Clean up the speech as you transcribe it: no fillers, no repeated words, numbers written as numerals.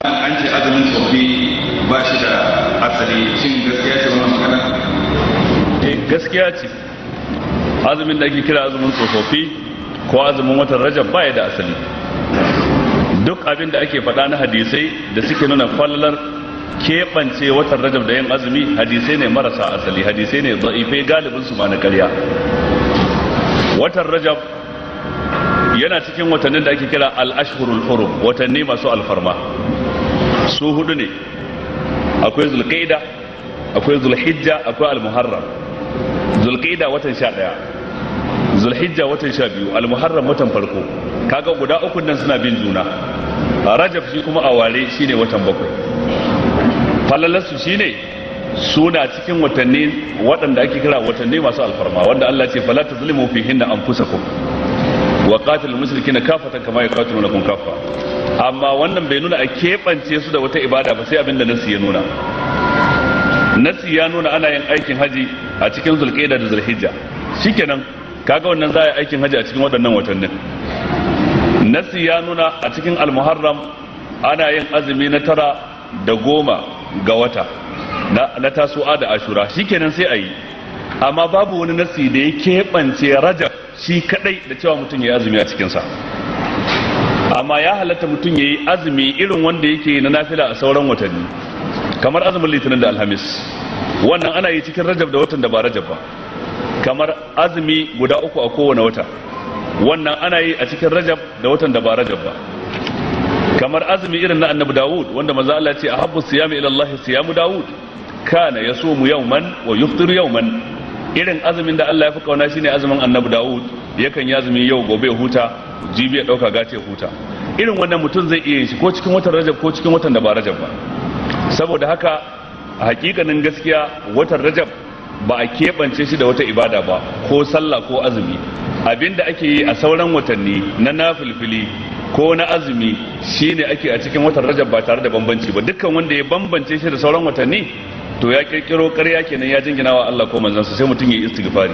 an ce azumin tsofi ba shi da asali, shin gaskiya ce wannan magana? Gaskiya ce. Azumin da ake kira azumin tsofaffi ko azumin watan Rajab ba ya da asali. Duk abin da ake faɗa na hadisai da suke nuna falalar keɓance watan Rajab da yin azumi hadisai ne marasa asali, hadisai ne da'ifai, galibin su ma na ƙarya. Watan Rajab yana cikin watannin da ake kira al-ashhurul hurum, watanni masu alfarma. Su hudu ne, akwai Zulqa'ida, akwai Zulhijja, akwai Al-Muharram. Zulqa'ida watan 11, Zulhijja watan 12, Al-Muharram watan farko. Kaga guda uku nan suna bin juna. Rajab shi kuma a ware shine watan 7. Falalarsu shine suna cikin watanni waɗanda ake kira watanni masu alfarma, wanda Allah ce fala tazlimu fihinna anfusakum wa qatilul mushrikeena kafatan kama yaqatilunakum kaffa. Amma wannan bai nuna a keɓance su da wata ibada ba sai abinda nasi ya nuna. Nasi ya nuna ana yin aikin haji a cikin Zulqa'ida da Zulhijja, shikenan kaga wannan za a yi aikin haji a cikin waɗannan watannin. Nasi ya nuna a cikin Al-Muharram ana yin azumi na 9 da 10 ga wata na Tasu'a da Ashura, shikenan sai a yi. Amma babu wani nasi da ya keɓance Rajab shi kadai da cewa mutum ya azumi a cikinsa. Amma ya halatta mutum ya yi azumi irin wanda yake na nafila a sauran watanni, kamar azumin Litinin da Alhamis, wannan ana yi cikin Rajab da watan da ba Rajab ba. Kamar azumi guda 3 a kowane wata, wannan ana yi a cikin Rajab da watan da ba Rajab ba. Kamar azumi irin na Annabi Dawud, wanda manzo Allah ya ce ahabbu siyami ila Allah siyamu Dawud, kana yasumu yawman wa yuftiru yawman. Irin azumin da Allah ya fi kauna shine azumin Annabi Dawud, yakan yi azumi yau gobe huta, jibi ya dauka gace huta. Irin wannan mutum zai iya shi ko cikin watan Rajab ko cikin watan da ba Rajab ba. Saboda haka a hakikanin gaskiya watan Rajab ba a keɓance shi da wata ibada ba, ko sallah ko azumi. Abinda ake yi a sauran watanni na nafilfili ko na azumi shine ake a cikin watan Rajab ba tare da bambanci ba. Dukkan wanda ya bambance shi da sauran watanni to ya kirkiro ƙarya kenan, ya jingina wa Allah ko manzansa, sai mutum ya yi istighfari.